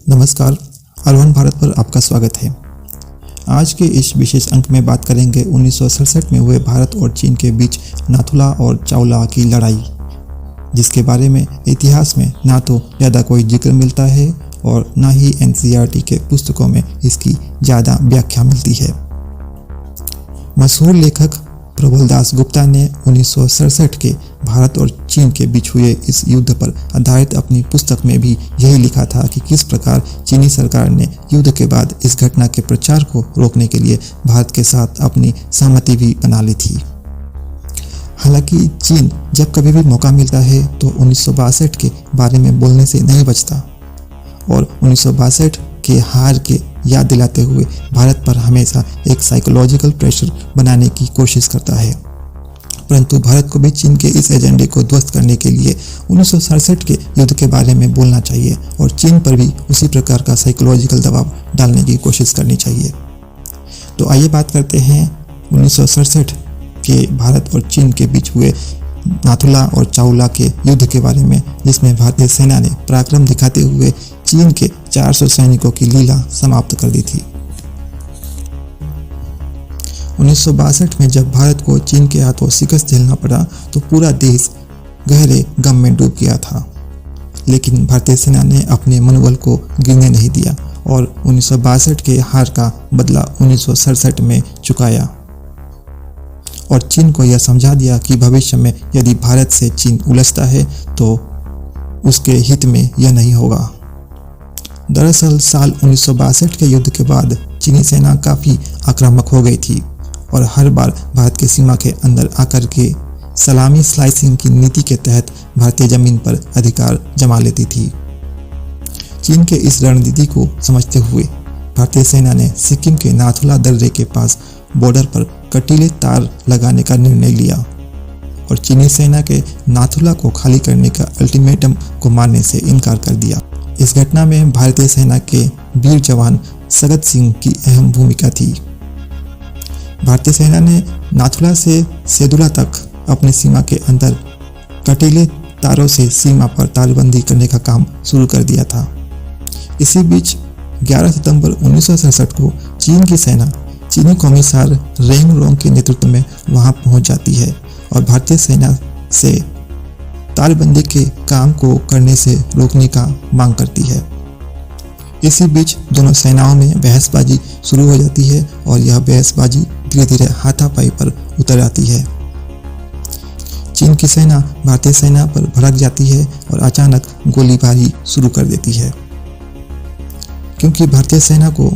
नमस्कार, आरोहण भारत पर आपका स्वागत है। आज के इस विशेष अंक में बात करेंगे 1967 में हुए भारत और चीन के बीच नाथुला और चावला की लड़ाई, जिसके बारे में इतिहास में ना तो ज़्यादा कोई जिक्र मिलता है और ना ही एनसीईआरटी के पुस्तकों में इसकी ज़्यादा व्याख्या मिलती है। मशहूर लेखक प्रबल दास गुप्ता ने 1967 के भारत और चीन के बीच हुए इस युद्ध पर आधारित अपनी पुस्तक में भी यही लिखा था कि किस प्रकार चीनी सरकार ने युद्ध के बाद इस घटना के प्रचार को रोकने के लिए भारत के साथ अपनी सहमति भी बना ली थी। हालांकि चीन जब कभी भी मौका मिलता है तो 1962 के बारे में बोलने से नहीं बचता और 1962 के हार के याद दिलाते हुए भारत पर हमेशा एक साइकोलॉजिकल प्रेशर बनाने की कोशिश करता है। परंतु भारत को भी चीन के इस एजेंडे को ध्वस्त करने के लिए 1967 के युद्ध के बारे में बोलना चाहिए और चीन पर भी उसी प्रकार का साइकोलॉजिकल दबाव डालने की कोशिश करनी चाहिए। तो आइए बात करते हैं 1967 के भारत और चीन के बीच हुए नाथुला और चावला के युद्ध के बारे में, जिसमें भारतीय सेना ने पराक्रम दिखाते हुए चीन के 400 सैनिकों की लीला समाप्त कर दी थी। 1962 में जब भारत को चीन के हाथों शिकस्त झेलना पड़ा तो पूरा देश गहरे गम में डूब गया था, लेकिन भारतीय सेना ने अपने मनोबल को गिरने नहीं दिया और 1962 के हार का बदला 1967 में चुकाया और चीन को यह समझा दिया कि भविष्य में यदि भारत से चीन उलझता है तो उसके हित में यह नहीं होगा। दरअसल साल 1962 के युद्ध के बाद चीनी सेना काफ़ी आक्रामक हो गई थी और हर बार भारत की सीमा के अंदर आकर के सलामी स्लाइसिंग की नीति के तहत भारतीय जमीन पर अधिकार जमा लेती थी। चीन के इस रणनीति को समझते हुए भारतीय सेना ने सिक्किम के नाथुला दर्रे के पास बॉर्डर पर कटीले तार लगाने का निर्णय लिया और चीनी सेना के नाथुला को खाली करने का अल्टीमेटम को मानने से इनकार कर दिया। इस घटना में भारतीय सेना के वीर जवान सगत सिंह की अहम भूमिका थी। भारतीय सेना ने नाथुला से सेदुला तक अपनी सीमा के अंदर कटीले तारों से सीमा पर तारबंदी करने का काम शुरू कर दिया था। इसी बीच 11 सितंबर 1967 को चीन की सेना चीनी कॉमिसार रेंग रोंग के नेतृत्व में वहां पहुंच जाती है और भारतीय सेना से तारबंदी के काम को करने से रोकने का मांग करती है। इसी बीच दोनों सेनाओं में बहसबाजी शुरू हो जाती है और यह बहसबाजी धीरे धीरे हाथापाई पर उतर आती है। चीन की सेना भारतीय सेना पर भड़क जाती है और अचानक गोलीबारी शुरू कर देती है। क्योंकि भारतीय सेना को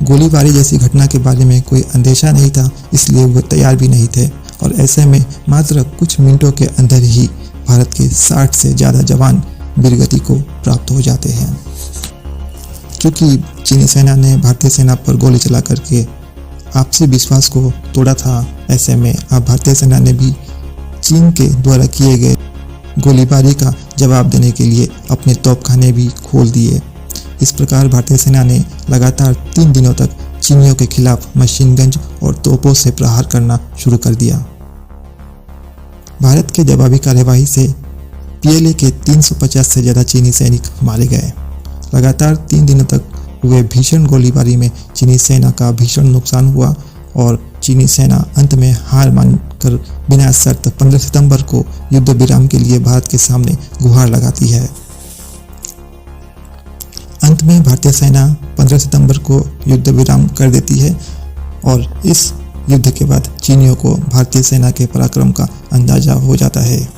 गोलीबारी जैसी घटना के बारे में कोई अंदेशा नहीं था, इसलिए वे तैयार भी नहीं थे और ऐसे में मात्र कुछ मिनटों के अंदर ही भारत के 60 से ज़्यादा जवान वीरगति को प्राप्त हो जाते हैं। क्योंकि चीनी सेना ने भारतीय सेना पर गोली चला करके आपसी विश्वास को तोड़ा था, ऐसे में अब भारतीय सेना ने भी चीन के द्वारा किए गए गोलीबारी का जवाब देने के लिए अपने तोपखाने भी खोल दिए। इस प्रकार भारतीय सेना ने लगातार 3 दिनों तक चीनियों के खिलाफ मशीन गन और तोपों से प्रहार करना शुरू कर दिया। भारत के जवाबी कार्यवाही से पीएलए के 350 से ज़्यादा चीनी सैनिक मारे गए। लगातार 3 दिनों तक हुए भीषण गोलीबारी में चीनी सेना का भीषण नुकसान हुआ और चीनी सेना अंत में हार मानकर बिना शर्त 15 सितंबर को युद्ध विराम के लिए भारत के सामने गुहार लगाती है। अंत में भारतीय सेना 15 सितंबर को युद्ध विराम कर देती है और इस युद्ध के बाद चीनियों को भारतीय सेना के पराक्रम का अंदाजा हो जाता है।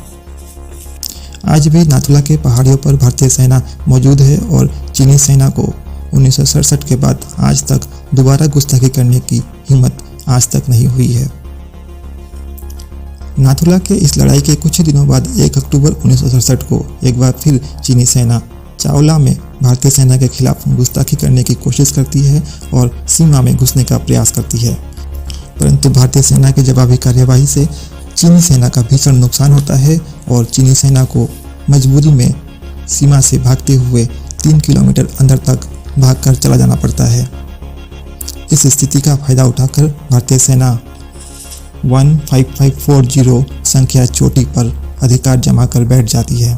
आज भी नाथुला के पहाड़ियों पर भारतीय सेना मौजूद है और चीनी सेना को 1967 के बाद आज तक दोबारा गुस्ताखी करने की हिम्मत आज तक नहीं हुई है। नाथुला के इस लड़ाई के कुछ ही दिनों बाद 1 अक्टूबर 1967 को एक बार फिर चीनी सेना चावला में भारतीय सेना के खिलाफ गुस्ताखी करने की कोशिश करती है और सीमा में घुसने का प्रयास करती है, परंतु भारतीय सेना की जवाबी कार्यवाही से चीनी सेना का भीषण नुकसान होता है और चीनी सेना को मजबूरी में सीमा से भागते हुए 3 किलोमीटर अंदर तक भागकर चला जाना पड़ता है। इस स्थिति का फायदा उठाकर भारतीय सेना 15540 संख्या चोटी पर अधिकार जमा कर बैठ जाती है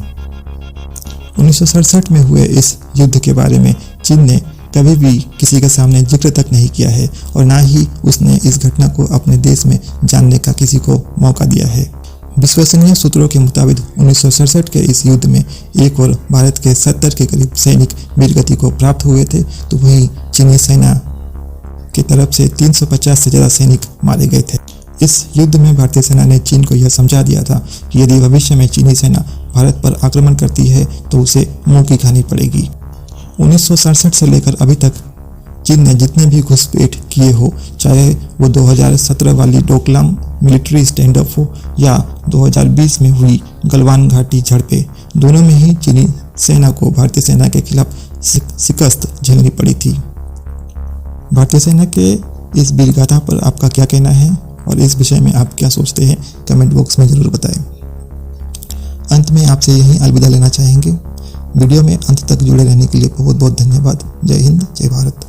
1967 में हुए इस युद्ध के बारे में चीन ने कभी भी किसी के सामने जिक्र तक नहीं किया है और ना ही उसने इस घटना को अपने देश में जानने का किसी को मौका दिया है। विश्वसनीय सूत्रों के मुताबिक 1967 के इस युद्ध में एक और भारत के 70 के करीब सैनिक वीरगति को प्राप्त हुए थे, तो वहीं चीनी सेना की तरफ से 350 से ज़्यादा सैनिक मारे गए थे। इस युद्ध में भारतीय सेना ने चीन को यह समझा दिया था कि यदि भविष्य में चीनी सेना भारत पर आक्रमण करती है तो उसे मुंह की खानी पड़ेगी। 1967 से लेकर अभी तक चीन ने जितने भी घुसपैठ किए हो, चाहे वो 2017 वाली डोकलाम मिलिट्री स्टैंड अप हो या 2020 में हुई गलवान घाटी झड़पें, दोनों में ही चीनी सेना को भारतीय सेना के खिलाफ शिकस्त झेलनी पड़ी थी। भारतीय सेना के इस वीरगाथा पर आपका क्या कहना है और इस विषय में आप क्या सोचते हैं, कमेंट बॉक्स में ज़रूर बताएं। अंत में आपसे यही अलविदा लेना चाहेंगे। वीडियो में अंत तक जुड़े रहने के लिए बहुत बहुत धन्यवाद। जय हिंद, जय भारत।